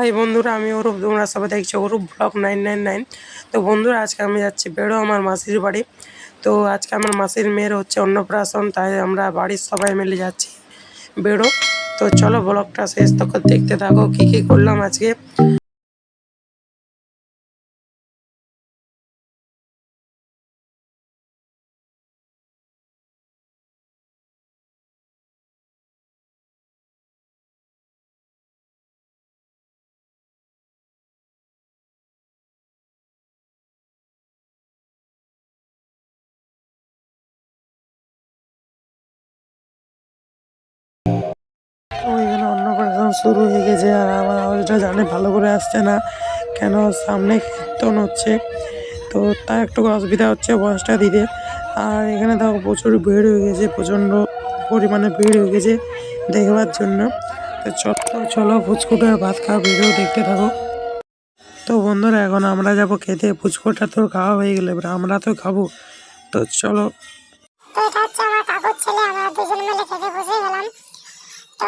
High বন্ধুরা, আমি অরূপ। তোমরা সবাই দেখছো অরূপ ব্লগ 999। তো বন্ধুরা, আজকে আমি যাচ্ছি বেড়ো আমার মাসির বাড়ি। তো আজকে আমার মাসির মেয়ের হচ্ছে অন্নপ্রাশন, তাই আমরা বাড়ির সবাই মিলে যাচ্ছি বেড়ো। তো চলো ব্লগটা শেষ তখন দেখতে থাকো কী কী করলাম আজকে। তো এখানে অন্নপ্রাশন শুরু হয়ে গেছে, আর আমার আওয়াজটা জানে ভালো করে আসছে না কেন, সামনে কীর্তন হচ্ছে, তো তার একটু অসুবিধা হচ্ছে ভয়েসটা দিতে। আর এখানে দেখো প্রচুর ভিড় হয়ে গেছে, প্রচণ্ড পরিমাণে ভিড় হয়ে গেছে দেখবার জন্য। তো চলো ফুচকুটা ভাত খাওয়া ভিডিও দেখতে থাকো। তো বন্ধুরা, এখন আমরা যাব খেতে। ফুচকুটা তো খাওয়া হয়ে গেলে এবার আমরা তো খাবো, তো চলো। তো এটা হচ্ছে আমার কাকুর ছেলে, আমরা দুজন মিলে খেতে বসে গেলাম। তো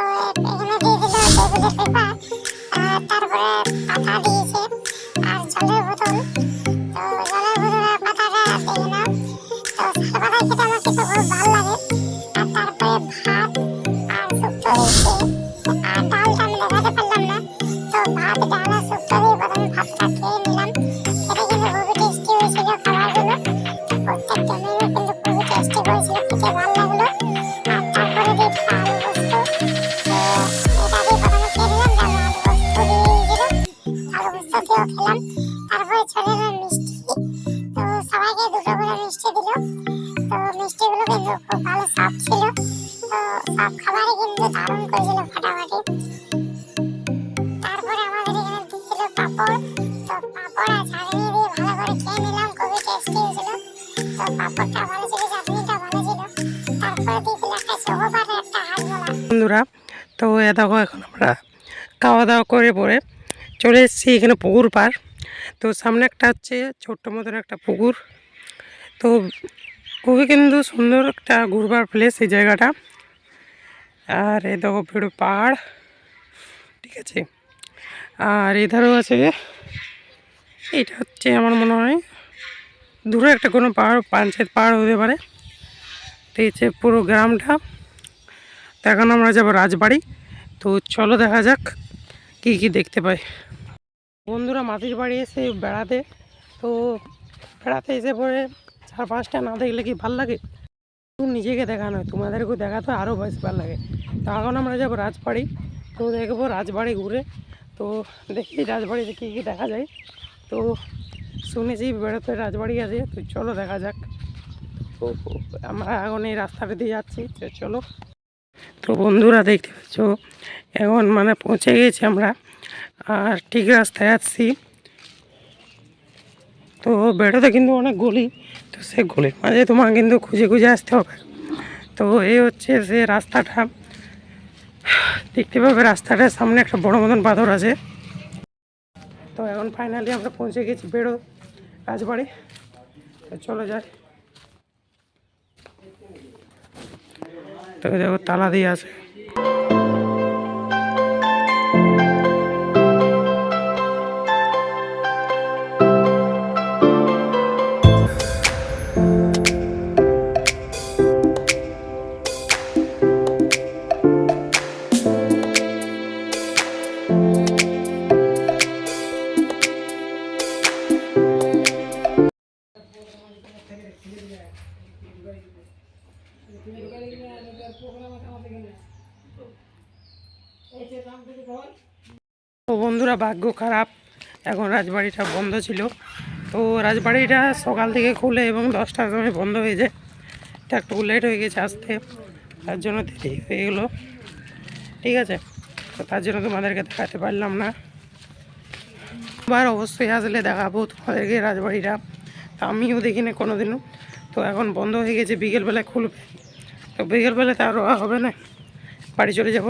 এখানে দিয়ে দিল টেবিলের পেপার, আর তারপরে পাতা দিয়েছে আর জলের বোতল। তো জলের বোতলের পাতাটা দেখে না, তো পাতা খেতে আমার খেতে খুব ভালো লাগে। আর তারপরে ভাত আর শুক্তো দিয়েছে, আর ডালটা আমি দেখাতে পারলাম না। তো ভাত ডাল আর শুক্তো দিয়ে প্রথমে ভাতটা খেয়ে নিলাম। খেতে কিন্তু খুবই টেস্টি হয়েছিল খাবারগুলো। প্রত্যেকটা মেনু কিন্তু খুবই টেস্টি হয়েছিল, খেতে ভালো লাগলো। আর তারপরে দিয়েছিল আলু পোস্ত। এটা দিয়ে প্রথমে খেয়ে নিলাম, তারপর আলু পোস্ত দিয়ে দিয়েছিল, আলু পোস্ত দিয়েও খেলাম। তারপরে চলে এলাম মিষ্টি। তো সবাইকে দুটো করে মিষ্টি দিল। তো মিষ্টিগুলো কিন্তু খুব ভালো সফট ছিল। তো সব খাবারই কিন্তু দারুণ করেছিল, ফাটাফাটি। তারপরে আমাদের এখানে দিয়েছিল পাঁপড়। তো পাঁপড় আর চাটনি দিয়ে ভালো করে খেয়ে নিলাম, খুবই টেস্টি হয়েছিল। তো পাঁপড়টা ভালো ছিল, চাটনিটা ভালো ছিল। তারপরে দিয়েছিল একটা চকোবার আর একটা হাজমোলা। বন্ধুরা, তো এ দেখো এখন আমরা খাওয়া দাওয়া করে পরে চলে এসেছি এখানে পুকুর পাড়। তো সামনে একটা হচ্ছে ছোট্ট মতন একটা পুকুর। তো খুবই কিন্তু সুন্দর একটা ঘুরবার প্লেস এই জায়গাটা। আর এ দেখো বেড়ো পাহাড়, ঠিক আছে। আর এধারেও আছে, এটা হচ্ছে আমার মনে হয় দূরে একটা কোনো পাহাড়, পঞ্চায়েত পাহাড় হতে পারে। তো এই যে পুরো গ্রামটা। তো এখন আমরা যাবো রাজবাড়ি। তো চলো দেখা যাক কী কী দেখতে পাই। বন্ধুরা, মাসির বাড়ি এসে বেড়াতে, তো বেড়াতে এসে পরে চার পাঁচটা না দেখলে কি ভাল লাগে? নিজেকে দেখা নয়, তোমাদেরকেও দেখাতে আরও বেশি ভালো লাগে। তো এখন আমরা যাবো রাজবাড়ি। তো দেখবো রাজবাড়ি ঘুরে, তো দেখি রাজবাড়িতে কী কী দেখা যায়। তো শুনেছি বেড়াতে রাজবাড়ি আছে, তো চলো দেখা যাক। তো আমরা এখন এই রাস্তাটা দিয়ে যাচ্ছি, তো চলো। তো বন্ধুরা, দেখতে পাচ্ছ এখন মানে পৌঁছে গেছি আমরা, আর ঠিক রাস্তায় আসছি। তো বেড়াতে কিন্তু অনেক গলি, তো সে গলির মাঝে তোমার কিন্তু খুঁজে খুঁজে আসতে হবে। তো এই হচ্ছে সে রাস্তাটা, দেখতে পাবে রাস্তাটার সামনে একটা বড় মতন পাথর আছে। তো এখন ফাইনালি আমরা পৌঁছে গেছি বেড়ো রাজবাড়ি, তো চলো যাই। তো দেখো তালা দিয়ে আছে। তো বন্ধুরা, ভাগ্য খারাপ, এখন রাজবাড়িটা বন্ধ ছিল। তো রাজবাড়িটা সকাল থেকে খুলে এবং 10টার সময় বন্ধ হয়ে যায়। এটা একটু লেট হয়ে গেছে আসতে, তার জন্য দেরি হয়ে গেলো, ঠিক আছে। তো তার জন্য তোমাদেরকে দেখাতে পারলাম না। এবার অবশ্যই আসলে দেখাবো তোমাদেরকে রাজবাড়িটা, তো আমিও দেখিনি কোনোদিনও। তো এখন বন্ধ হয়ে গেছে, বিকেলবেলায় খুলবে। তো বিকেলবেলাতে আরও হবে না, বাড়ি চলে যাব।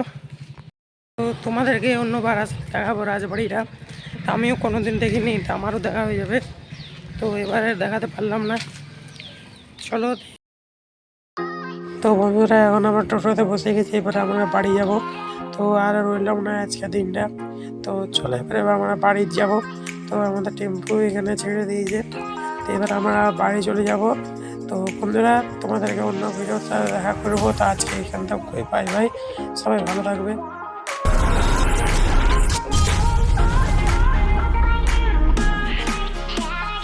তো তোমাদেরকে অন্যবার আসলে দেখাবো রাজবাড়িটা, তো আমিও কোনো দিন দেখিনি, তো আমারও দেখা হয়ে যাবে। তো এবারে দেখাতে পারলাম না, চলো। তো বন্ধুরা এখন আমরা টোটোতে বসে গেছি, এবারে আমরা বাড়ি যাব। তো আর রইলাম না আজকে দিনটা, তো চলে এবার আমরা বাড়ি যাব। তো আমাদের টেম্পু এখানে ছেড়ে দিয়েছে, তো এবার আমরা বাড়ি চলে যাব। তো বন্ধুরা তোমাদেরকে অন্য ভিডিওতে দেখা করবো। তো আজকে এখান থেকে বাই বাই, সবাই ভালো থাকবে।